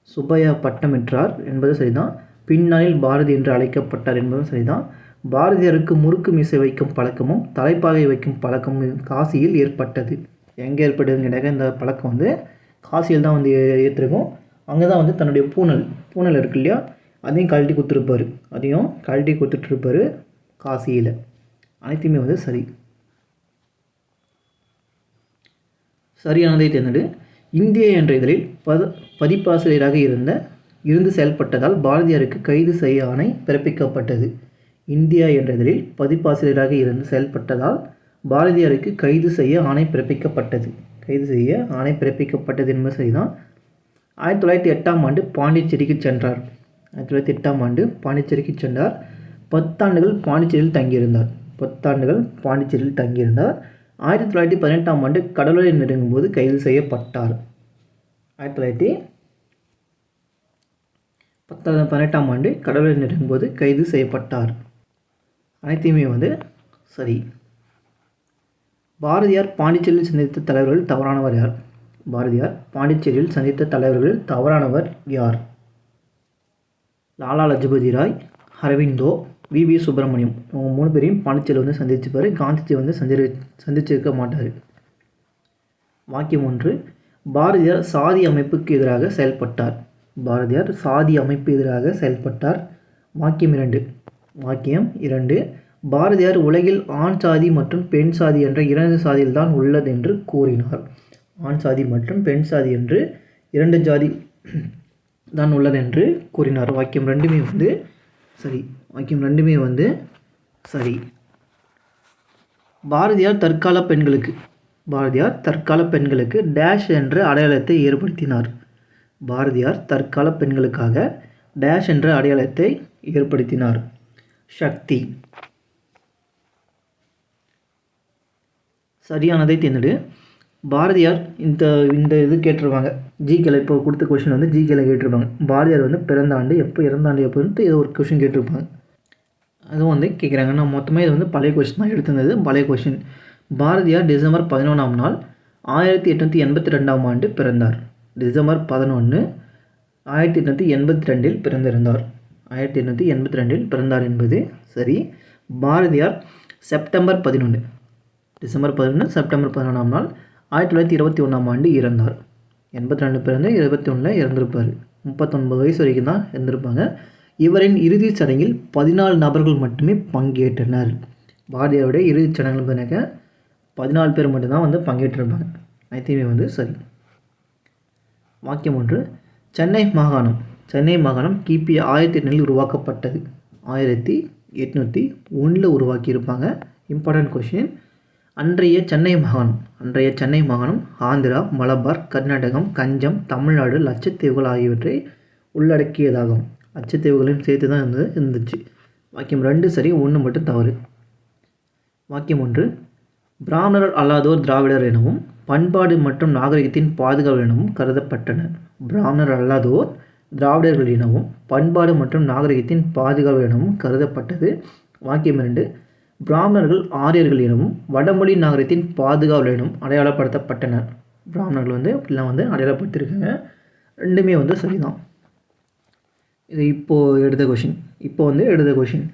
சுப்பையா பட்டம் பெற்றார் என்பது சரிதான். பின்னாளில் பாரதி என்று அழைக்கப்பட்டார் என்பதும் சரிதான். பாரதியாருக்கு முறுக்கு மீசை வைக்கும் பழக்கமும் தலைப்பாகை வைக்கும் பழக்கமும் காசியில் ஏற்பட்டது. எங்கே ஏற்பட்டதுன்னு கேட்டாக்க இந்த பழக்கம் வந்து காசியில் தான் வந்து ஏற்றிருக்கும். அங்கே தான் வந்து தன்னுடைய பூனல் இருக்கு இல்லையா, அதையும் கழட்டி கொடுத்துட்ருப்பார் காசியில். அனைத்துமே வந்து சரி. சரியானதை தேர்ந்தெடு. இந்தியா என்ற இதழில் பதிப்பாசிரியராக இருந்து செயல்பட்டதால் பாரதியாருக்கு கைது செய்ய ஆணை பிறப்பிக்கப்பட்டது. இந்தியா என்ற இதழில் பதிப்பாசிரியராக இருந்து செயல்பட்டதால் பாரதியாருக்கு கைது செய்ய ஆணை பிறப்பிக்கப்பட்டது என்பது சரிதான். 1908ஆம் ஆண்டு பாண்டிச்சேரிக்கு சென்றார். 1908ஆம் ஆண்டு பாண்டிச்சேரிக்கு சென்றார். 10 ஆண்டுகள் பாண்டிச்சேரியில் தங்கியிருந்தார். 1918ஆம் ஆண்டு கடலூரை நெருங்கும் போது கைது செய்யப்பட்டார். 1918ஆம் ஆண்டு கடலூரை நெருங்கும் போது கைது செய்யப்பட்டார். அனைத்தையுமே வந்து சரி. பாரதியார் பாண்டிச்சேரியில் சந்தித்த தலைவர்கள் தவறானவர் யார்? பாரதியார் பாண்டிச்சேரியில் சந்தித்த தலைவர்கள் தவறானவர் யார்? லாலா லஜபதி ராய், அரவிந்தோ, வி சுப்பிரமணியம். இவங்க 3 பேரையும் பாண்டிச்சேரியில் வந்து சந்திச்சுப்பார். காந்திஜி வந்து சந்திச்சிருக்க மாட்டார். வாக்கியம் 1. பாரதியார் சாதி அமைப்புக்கு எதிராக செயல்பட்டார். பாரதியார் சாதி அமைப்பு எதிராக செயல்பட்டார். வாக்கியம் 2. பாரதியார் உலகில் ஆண் சாதி மற்றும் பெண் சாதி என்ற 2 சாதியில்தான் உள்ளது என்று கூறினார். ஆண் சாதி மற்றும் பெண் சாதி என்று 2 ஜாதி தான் உள்ளது என்று கூறினார். வாக்கியம் 2மே வந்து சரி. பாரதியார் தற்கால பெண்களுக்கு டேஷ் என்ற அடையாளத்தை ஏற்படுத்தினார். பாரதியார் தற்கால பெண்களுக்காக டேஷ் என்ற அடையாளத்தை ஏற்படுத்தினார். சக்தி. சரியானதை தேர்ந்தெடு. பாரதியார் இந்த இது கேட்டிருப்பாங்க ஜிகேல. இப்போ கொடுத்த கொஷின் வந்து ஜிகேல கேட்டிருப்பாங்க. பாரதியார் வந்து பிறந்த ஆண்டு எப்போ, இறந்த ஆண்டு எப்போன்ட்டு ஏதோ ஒரு கொஷின் கேட்டிருப்பாங்க. அதுவும் வந்து கேட்குறாங்க. நான் மொத்தமாக இது வந்து பழைய கொஷின் தான் எடுத்திருந்தது. பழைய கொஷின். பாரதியார் டிசம்பர் 11ஆம் நாள் 1882ஆம் ஆண்டு பிறந்தார். டிசம்பர் 11, 1882 பிறந்திருந்தார். 1882 பிறந்தார் என்பது சரி. பாரதியார் செப்டம்பர் 11, டிசம்பர் 11, செப்டம்பர் 11ஆம் நாள் 1921ஆம் ஆண்டு இறந்தார். 82 பிறந்து 21 இறந்திருப்பார். 39 வயசு வரைக்கும் தான் இருந்திருப்பாங்க. இவரின் இறுதிச் சடங்கில் 14 நபர்கள் மட்டுமே பங்கேற்றனர். பாரதியாருடைய இறுதிச் சடங்குகள் பார்த்தாக்க 14 பேர் மட்டும்தான் வந்து பங்கேற்றிருப்பாங்க. அனைத்தையுமே வந்து சரி. வாக்கியம் 1. சென்னை மாகாணம் கிபி 1800 உருவாக்கப்பட்டது. 1801 உருவாக்கியிருப்பாங்க. Important question. அன்றைய சென்னை மாகாணம் ஆந்திரா, மலபார், கர்நாடகம், கஞ்சம், தமிழ்நாடு, லட்சத்தீவுகள் ஆகியவற்றை உள்ளடக்கியதாகும். லட்சத்தீவுகளையும் சேர்த்து தான் இருந்துச்சு. வாக்கியம் 2 சரி, 1 மட்டும் தவறு. வாக்கியம் 1. பிராமணர் அல்லாதோர் திராவிடர் எனவும் பண்பாடு மற்றும் நாகரிகத்தின் பாதுகாவலர் எனவும் கருதப்பட்டனர். பிராமணர் அல்லாதோர் திராவிடர்கள் எனவும் பண்பாடு மற்றும் நாகரிகத்தின் பாதுகாவலர் எனவும் கருதப்பட்டது. வாக்கியம் 2. பிராமணர்கள் ஆரியர்கள் எனவும் வடமொழி நாகரிகத்தின் பாதுகாவலர் எனவும் அடையாளப்படுத்தப்பட்டனர். பிராமணர்கள் வந்து இப்படிலாம் வந்து அடையாளப்படுத்தியிருக்காங்க. ரெண்டுமே வந்து சரிதான். இது இப்போது எடுத்த கொஷின்.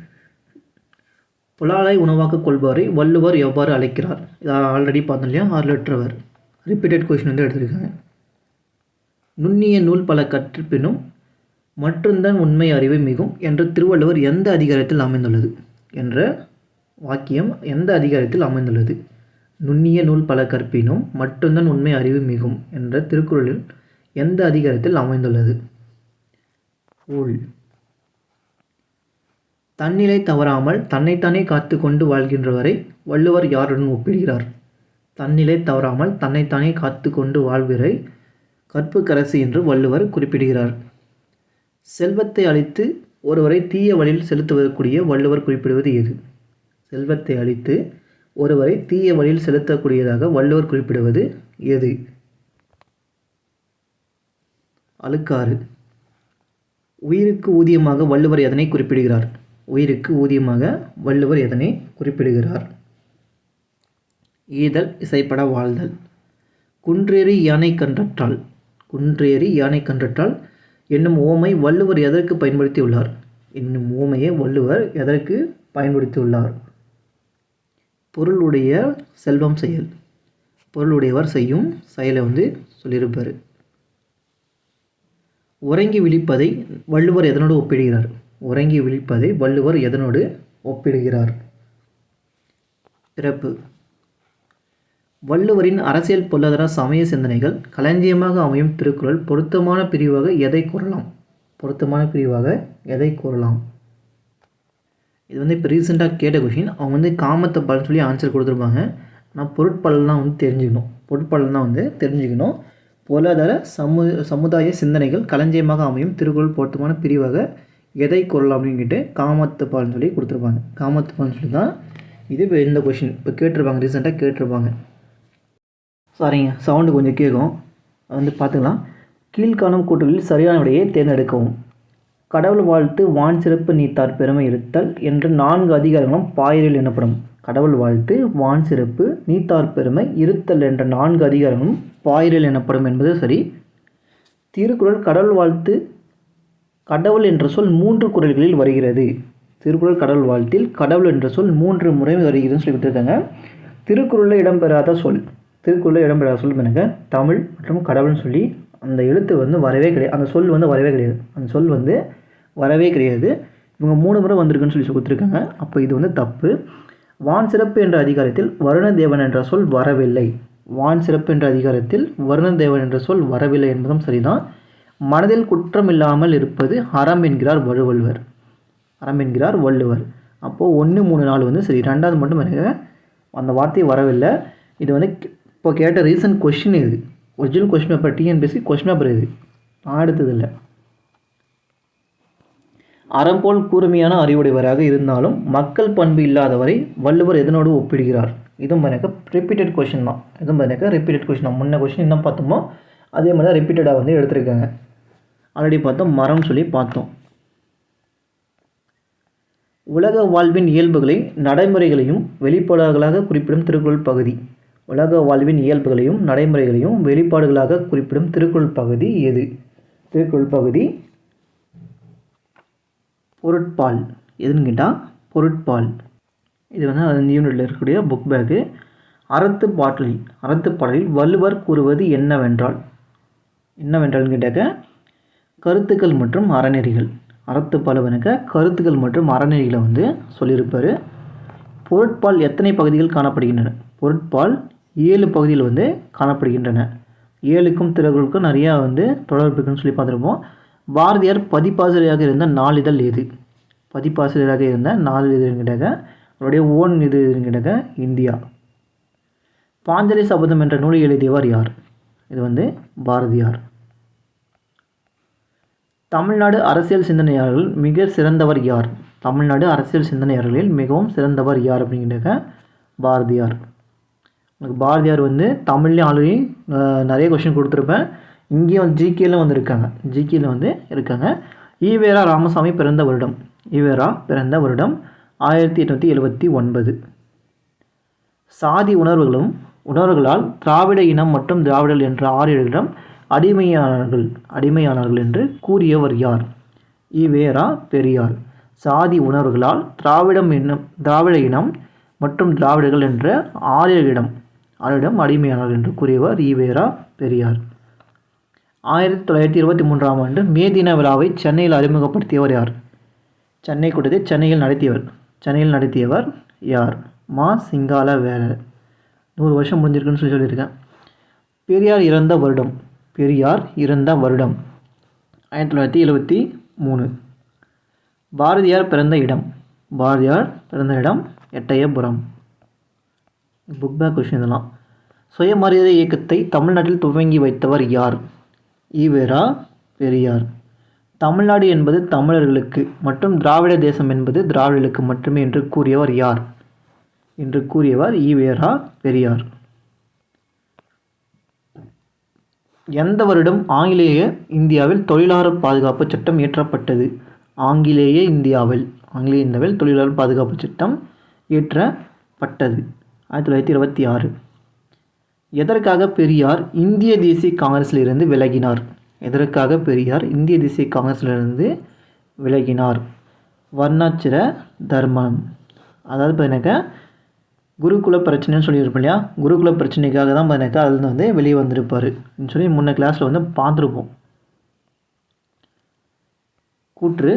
புலாலை உணவாக்க கொள்பவரை வள்ளுவர் எவ்வாறு அழைக்கிறார்? இதை ஆல்ரெடி பார்த்தோம் இல்லையா, 6 லெட்டர் ரிப்பீட்டட் கொஷின் வந்து எடுத்திருக்காங்க. நுண்ணிய நூல் பல கற்பினும் மற்றுந்தன் உண்மை அறிவு மிகும் என்ற திருவள்ளுவர் எந்த அதிகாரத்தில் அமைந்துள்ளது என்ற வாக்கியம் எந்த அதிகாரத்தில் அமைந்துள்ளது? நுண்ணிய நூல் பல கற்பினும் மற்றுந்தன் உண்மை அறிவு மிகும் என்ற திருக்குறளில் எந்த அதிகாரத்தில் அமைந்துள்ளது? ஊழ். தன்னிலை தவறாமல் தன்னைத்தானே காத்து கொண்டு வாழ்கின்றவரை வள்ளுவர் யாருடன் ஒப்பிடுகிறார்? தன்னிலை தவறாமல் தன்னைத்தானே காத்து கொண்டு வாழ்வரை கற்புக்கரசு என்று வள்ளுவர் குறிப்பிடுகிறார். செல்வத்தை அழித்து ஒருவரை தீய வழியில் செலுத்தக்கூடிய வள்ளுவர் குறிப்பிடுவது எது? செல்வத்தை அளித்து ஒருவரை தீய வழியில் செலுத்தக்கூடியதாக வள்ளுவர் குறிப்பிடுவது எது? அழுக்காறு. உயிருக்கு ஊதியமாக வள்ளுவர் எதனை குறிப்பிடுகிறார்? உயிருக்கு ஊதியமாக வள்ளுவர் எதனை குறிப்பிடுகிறார்? ஈதல் இசைப்பட வாழ்தல். குன்றேறி யானை கன்றற்றால். குன்றேறி யானை கன்றற்றால் என்னும் உவமை வள்ளுவர் எதற்கு பயன்படுத்தியுள்ளார்? என்னும் உவமையை வள்ளுவர் எதற்கு பயன்படுத்தியுள்ளார்? பொருளுடைய செல்வம் செயல். பொருளுடையவர் செய்யும் செயலை சொல்லியிருப்பார். உறங்கி விழிப்பதை வள்ளுவர் எதனோடு ஒப்பிடுகிறார்? உறங்கி விழிப்பதை வள்ளுவர் எதனோடு ஒப்பிடுகிறார்? பிறப்பு. வள்ளுவரின் அரசியல் பொருளாதார சமய சிந்தனைகள் களஞ்சியமாக அமையும் திருக்குறள் பொருத்தமான பிரிவாக எதை கூறலாம்? பொருத்தமான பிரிவாக எதை கூறலாம்? இது இப்போ ரீசெண்டாக கேட்ட கொஷின். அவங்க காமத்தை பலன் சொல்லி ஆன்சர் கொடுத்துருப்பாங்க. ஆனால் பொருட்பலன்லாம் தெரிஞ்சுக்கணும். பொருட்பலன் தான் தெரிஞ்சுக்கணும். பொருளாதார சமுதாய சிந்தனைகள் களஞ்சியமாக அமையும் திருக்குறள் பொருத்தமான பிரிவாக எதை கூறலாம் அப்படின்னு கேட்டு காமத்து பலன் சொல்லி கொடுத்துருப்பாங்க. காமத்து பலன் சொல்லி தான் இது இப்போ இந்த கொஷின் இப்போ கேட்டிருப்பாங்க, ரீசெண்டாக கேட்டிருப்பாங்க. சாரிங்க, சவுண்டு கொஞ்சம் கேட்கும். பார்த்துக்கலாம். கீழ்காணும் கூற்றுகளில் சரியான விடையை தேர்ந்தெடுக்கவும். கடவுள் வாழ்த்து, வான் சிறப்பு, நீத்தார் பெருமை இருத்தல் என்ற 4 அதிகாரங்களும் பாயிரல் எனப்படும். கடவுள் வாழ்த்து, வான் சிறப்பு, நீத்தார் பெருமை, இருத்தல் என்ற 4 அதிகாரங்களும் பாயிரல் எனப்படும் என்பது சரி. திருக்குறள் கடவுள் வாழ்த்து, கடவுள் என்ற சொல் 3 குறள்களில் வருகிறது. திருக்குறள் கடவுள் வாழ்த்தில் கடவுள் என்ற சொல் 3 முறை வருகிறதுன்னு சொல்லி கொடுத்துருக்காங்க. திருக்குறளில் இடம்பெறாத சொல். திருக்குறளில் இடம்பெறாத சொல் எனக்கு தமிழ் மற்றும் கடவுள்னு சொல்லி அந்த எழுத்து வரவே கிடையாது. அந்த சொல் வரவே கிடையாது. அந்த சொல் வரவே கிடையாது. இவங்க 3 முறை வந்திருக்குன்னு சொல்லி கொடுத்துருக்காங்க. அப்போ இது தப்பு. வான் சிறப்பு என்ற அதிகாரத்தில் வருணதேவன் என்ற சொல் வரவில்லை. வான் சிறப்பு என்ற அதிகாரத்தில் வருணதேவன் என்ற சொல் வரவில்லை என்பதும் சரிதான். மனதில் குற்றம் இல்லாமல் இருப்பது அறம் என்கிறார் வள்ளுவர். அறம் என்கிறார் வள்ளுவர். அப்போது 1, 3, 4 சரி. 2வது மட்டும் எனக்கு அந்த வார்த்தை வரவில்லை. இது இப்போ கேட்ட ரீசன்ட் கொஸ்டின். இது original question paper, TNPSC question paper. இது நான் எடுத்ததில்லை. அறம்போல் கூர்மையான அறிவுடையவராக இருந்தாலும் மக்கள் பண்பு இல்லாதவரை வள்ளுவர் எதனோடு ஒப்பிடுகிறார்? இதுவும் எனக்கு ரிப்பீட்டட் கொஷின் தான். இதுவும் எனக்கு ரிப்பீட்டட் கொஷின் தான். முன்ன கொஷின் என்ன பார்த்தோமோ அதே மாதிரி தான் ரிப்பீட்டடாக எடுத்திருக்காங்க. ஆல்ரெடி பார்த்தோம், மரம்னு சொல்லி பார்த்தோம். உலக வாழ்வின் இயல்புகளை நடைமுறைகளையும் வெளிப்பாடுகளாக குறிப்பிடும் திருக்குறள் பகுதி. உலக வாழ்வின் இயல்புகளையும் நடைமுறைகளையும் வெளிப்பாடுகளாக குறிப்பிடும் திருக்குறள் பகுதி எது? திருக்குறள் பகுதி பொருட்பால். எதுன்னு கேட்டால் பொருட்பால். இது அந்த யூனிட்டில் இருக்கக்கூடிய புக் பேக்கு. அறத்துப்பாடலில் வள்ளுவர் கூறுவது என்னவென்றால்னு கேட்டாக்க கருத்துக்கள் மற்றும் அறநெறிகள். அறத்துப்பாலுவனுக்கு கருத்துக்கள் மற்றும் அறநெறிகளை சொல்லியிருப்பார். பொருட்பால் எத்தனை பகுதிகள் காணப்படுகின்றன? பொருட்பால் 7 பகுதியில் காணப்படுகின்றன. 7க்கும் திருக்குறளுக்கும் நிறையா தொடர்பு இருக்குன்னு சொல்லி பார்த்துருப்போம். பாரதியார் பதிப்பாசிரியராக இருந்த நாளிதழ் எது? பதிப்பாசிரியராக இருந்த நாளிதழ் என்கிட்டாக்க அவருடைய ஓன் இது என்கிட்டாக்க இந்தியா. பாஞ்சாலி சபதம் என்ற நூலை எழுதியவர் யார்? இது பாரதியார். தமிழ்நாடு அரசியல் சிந்தனையாளர்கள் மிக சிறந்தவர் யார்? தமிழ்நாடு அரசியல் சிந்தனையாளர்களில் மிகவும் சிறந்தவர் யார் அப்படிங்கிட்டாக்க பாரதியார். எனக்கு பாரதியார் தமிழ்லேயும் ஆல்ரெடி நிறைய கொஷின் கொடுத்துருப்பேன். இங்கேயும் ஜிகேல இருக்காங்க. ஜிகேல இருக்காங்க. ஈவேரா ராமசாமி பிறந்த வருடம். ஈவேரா பிறந்த வருடம் 1879. சாதி உணர்வுகளால் திராவிட இனம் மற்றும் திராவிடர்கள் என்ற 6 இடம் அடிமையானார்கள் என்று கூறியவர் யார்? ஈவேரா பெரியார். சாதி உணர்வுகளால் திராவிட இனம் மற்றும் திராவிடர்கள் என்ற 6 இடம் அடிமையானார்கள் என்று கூறியவர் ஈவேரா பெரியார். 1923ஆம் ஆண்டு மே தின விழாவை சென்னையில் அறிமுகப்படுத்தியவர் யார்? சென்னை கூட்டத்தை சென்னையில் நடத்தியவர் யார்? மா சிங்காலவேலர். 100 வருஷம் முடிஞ்சிருக்குன்னு சொல்லியிருக்கேன். பெரியார் இறந்த வருடம் 1973. பாரதியார் பிறந்த இடம் எட்டயபுரம். புக் பேக் கொஷின் இதெல்லாம். சுயமரியாதை இயக்கத்தை தமிழ்நாட்டில் துவங்கி வைத்தவர் யார்? ஈவேரா பெரியார். தமிழ்நாடு என்பது தமிழர்களுக்கு மற்றும் திராவிட தேசம் என்பது திராவிடர்களுக்கு மட்டுமே என்று கூறியவர் யார்? என்று கூறியவர் ஈவேரா பெரியார். எந்த வருடம் ஆங்கிலேய இந்தியாவில் தொழிலாளர் பாதுகாப்பு சட்டம் இயற்றப்பட்டது? ஆங்கிலேய இந்தியாவில் தொழிலாளர் பாதுகாப்பு சட்டம் இயற்றப்பட்டது 1926. எதற்காக பெரியார் இந்திய தேசிய காங்கிரஸிலிருந்து விலகினார்? எதற்காக பெரியார் இந்திய தேசிய காங்கிரஸிலிருந்து விலகினார்? வர்ணாச்சிர தர்மம், அதாவது பார்த்தீங்கன்னாக்கா குருகுல பிரச்சனைன்னு சொல்லியிருப்போம் இல்லையா, குருகுல பிரச்சனைக்காக தான் பார்த்தீங்கன்னாக்கா அதில் வந்து வெளியே வந்திருப்பார் சொல்லி முன்ன கிளாஸில் வந்து பார்த்துருப்போம். கூற்று: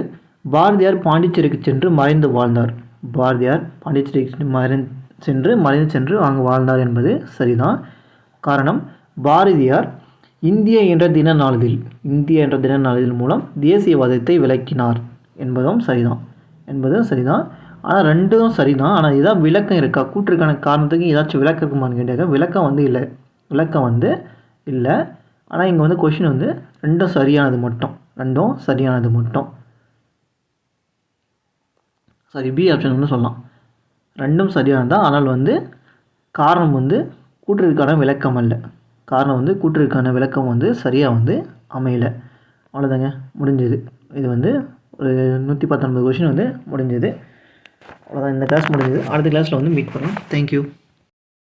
பாரதியார் பாண்டிச்சேரிக்கு சென்று மறைந்து வாழ்ந்தார். பாரதியார் பாண்டிச்சேரிக்கு மறைந்து சென்று அங்கு வாழ்ந்தார் என்பது சரிதான். காரணம்: பாரதியார் இந்திய என்ற தின நாளிதழ் மூலம் தேசியவாதத்தை விளக்கினார் என்பதும் சரிதான். ஆனால் ரெண்டும் சரிதான். ஆனால் இதான் விளக்கம் இருக்கா? கூற்றுக்கான காரணத்துக்கு ஏதாச்சும் விளக்கம் இருக்குமான்னு கேட்டாக்க விளக்கம் வந்து இல்லை. ஆனால் இங்கே வந்து கொஷின் வந்து ரெண்டும் சரியானது மட்டும் சரி, பி ஆப்ஷன் வந்து சொல்லலாம். ரெண்டும் சரியானது தான். ஆனால் வந்து காரணம் வந்து கூற்றுக்கான விளக்கம் அல்ல. கூற்றுக்கான விளக்கம் வந்து சரியாக வந்து அமையலை. அவ்வளோதாங்க, முடிஞ்சது. இது வந்து ஒரு 119 கொஷின் வந்து முடிஞ்சது. அவ்வளோதான், இந்த கிளாஸ் முடிஞ்சது. அடுத்த கிளாஸில் வந்து மீட் பண்ணலாம். தேங்க்யூ.